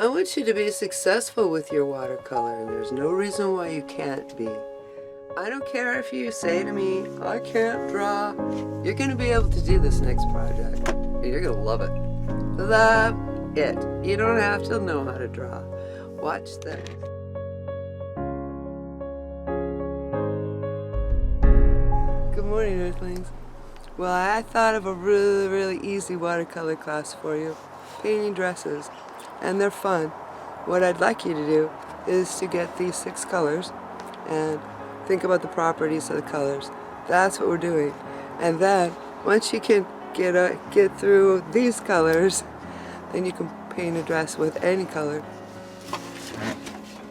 I want you to be successful with your watercolor, and there's no reason why you can't be. I don't care if you say to me, I can't draw. You're going to be able to do this next project, and you're going to love it. Love it. You don't have to know how to draw. Watch this. Good morning, Earthlings. Well, I thought of a really easy watercolor class for you. Painting dresses. And they're fun. What I'd like you to do is to get these 6 colors and think about the properties of the colors. That's what we're doing. And then, once you can get through these colors, then you can paint a dress with any color.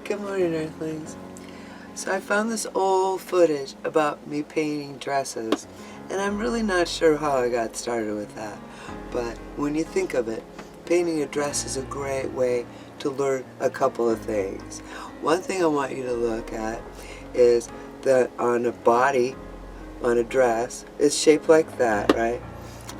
Good morning, Earthlings. So I found this old footage about me painting dresses, and I'm really not sure how I got started with that. But when you think of it, painting a dress is a great way to learn a couple of things. One thing I want you to look at is that on a body, on a dress, it's shaped like that, right?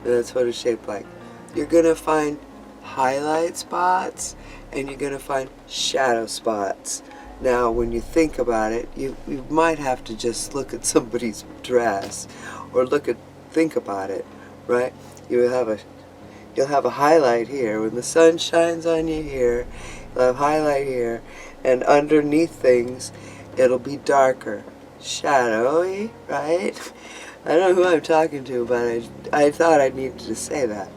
And that's what it's shaped like. You're going to find highlight spots and you're going to find shadow spots. Now, when you think about it, you might have to just look at somebody's dress or think about it, right? You'll have a highlight here. When the sun shines on you here, you'll have highlight here, and underneath things, it'll be darker. Shadowy, right? I don't know who I'm talking to, but I thought I needed to say that.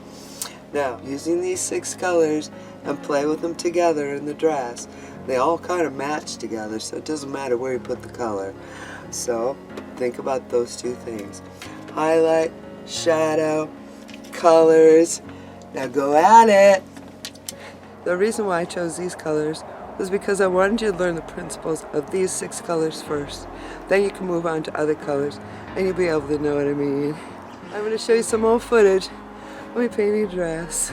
Now, using these 6 colors and play with them together in the dress, they all kind of match together, so it doesn't matter where you put the color. So, think about those 2 things. Highlight, shadow, colors. Now go at it! The reason why I chose these colors was because I wanted you to learn the principles of these 6 colors first. Then you can move on to other colors and you'll be able to know what I mean. I'm going to show you some old footage of me painting a dress.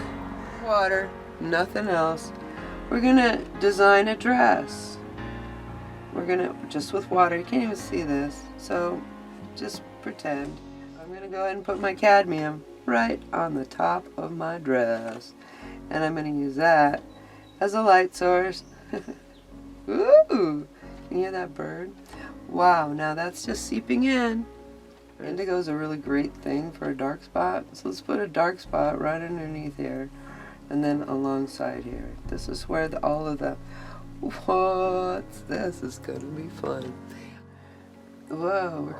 Water, nothing else. We're going to design a dress. We're going to, just with water, you can't even see this, so just pretend. I'm going to go ahead and put my cadmium right on the top of my dress, and I'm going to use that as a light source. Ooh, can you hear that bird? Wow, now that's just seeping in. Indigo is a really great thing for a dark spot, so let's put a dark spot right underneath here and then alongside here. This is where all of the this is going to be fun. Whoa,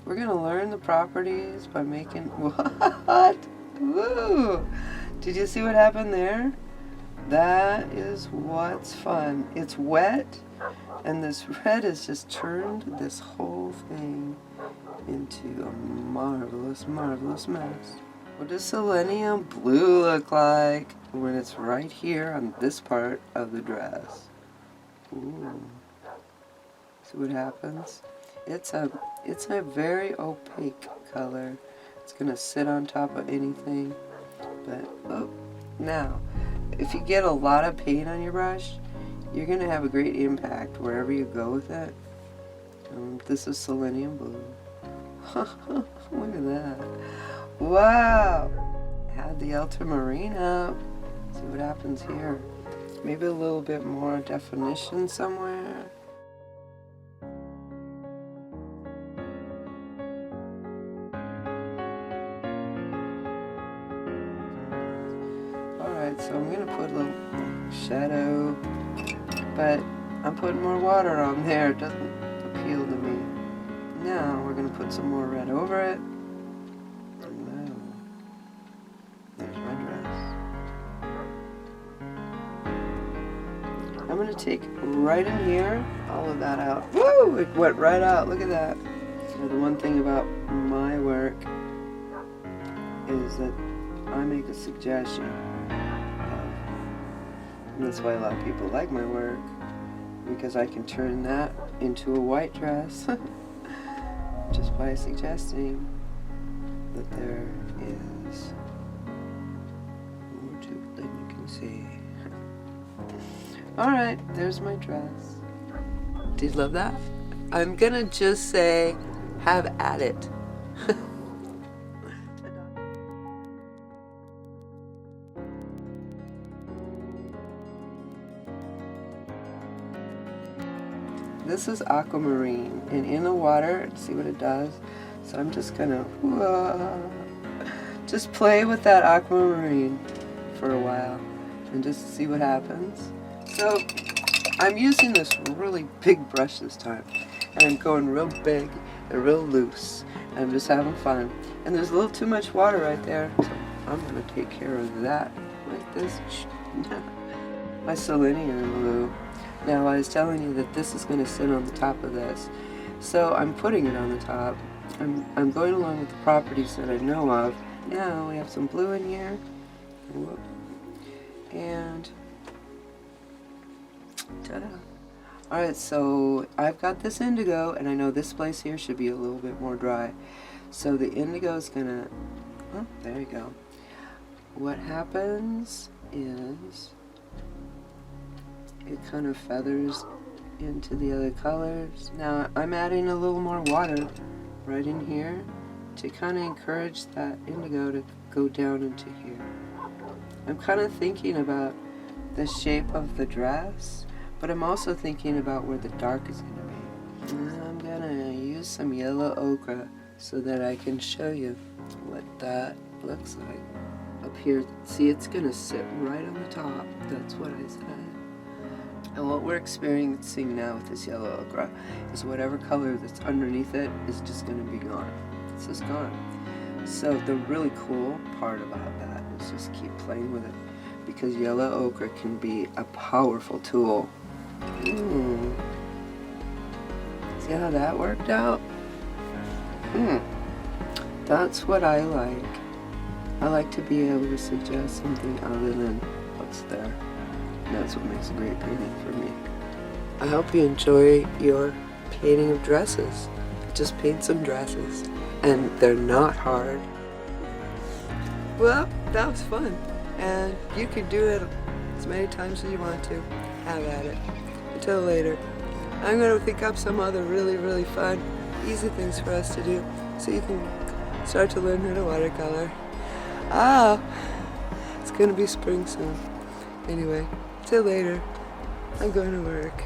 we're gonna learn the properties by making what? Woo! Did you see what happened there? That is what's fun. It's wet, and this red has just turned this whole thing into a marvelous mess. What does selenium blue look like when it's right here on this part of the dress? Ooh. See what happens? It's a very opaque color. It's gonna sit on top of anything. But oh, now, if you get a lot of paint on your brush, you're gonna have a great impact wherever you go with it. This is selenium blue. Look at that! Wow! Add the ultramarine up. See what happens here. Maybe a little bit more definition somewhere. So I'm going to put a little shadow, but I'm putting more water on there. It doesn't appeal to me. Now we're going to put some more red over it. And now, there's my dress. I'm going to take right in here all of that out. Woo! It went right out. Look at that. Now, the one thing about my work is that I make a suggestion. And that's why a lot of people like my work, because I can turn that into a white dress just by suggesting that there is more to it than you can see. Alright, there's my dress. Did you love that? I'm gonna just say, have at it. this is aquamarine, and in the water, see what it does? So I'm just gonna just play with that aquamarine for a while and just see what happens. So I'm using this really big brush this time, and I'm going real big and real loose. I'm just having fun. And there's a little too much water right there, so I'm gonna take care of that like this. My cerulean glue. Now I was telling you that this is gonna sit on the top of this, so I'm putting it on the top. I'm going along with the properties that I know of. Now we have some blue in here. Whoop. And ta-da. Alright, so I've got this indigo, and I know this place here should be a little bit more dry. So the indigo is gonna, oh, there you go. What happens is it kind of feathers into the other colors. Now I'm adding a little more water right in here to kind of encourage that indigo to go down into here. I'm kind of thinking about the shape of the dress, but I'm also thinking about where the dark is going to be. And I'm going to use some yellow ochre so that I can show you what that looks like. Up here, see, it's going to sit right on the top. That's what I said. And what we're experiencing now with this yellow ochre is whatever color that's underneath it is just going to be gone. It's just gone. So the really cool part about that is just keep playing with it, because yellow ochre can be a powerful tool. See how that worked out? That's what I like. I like to be able to suggest something other than what's there. And that's what makes a great painting for me. I hope you enjoy your painting of dresses. Just paint some dresses. And they're not hard. Well, that was fun. And you can do it as many times as you want to. Have at it. Until later. I'm going to think up some other really, really fun, easy things for us to do so you can start to learn how to watercolor. It's going to be spring soon. Anyway, till later. I'm going to work.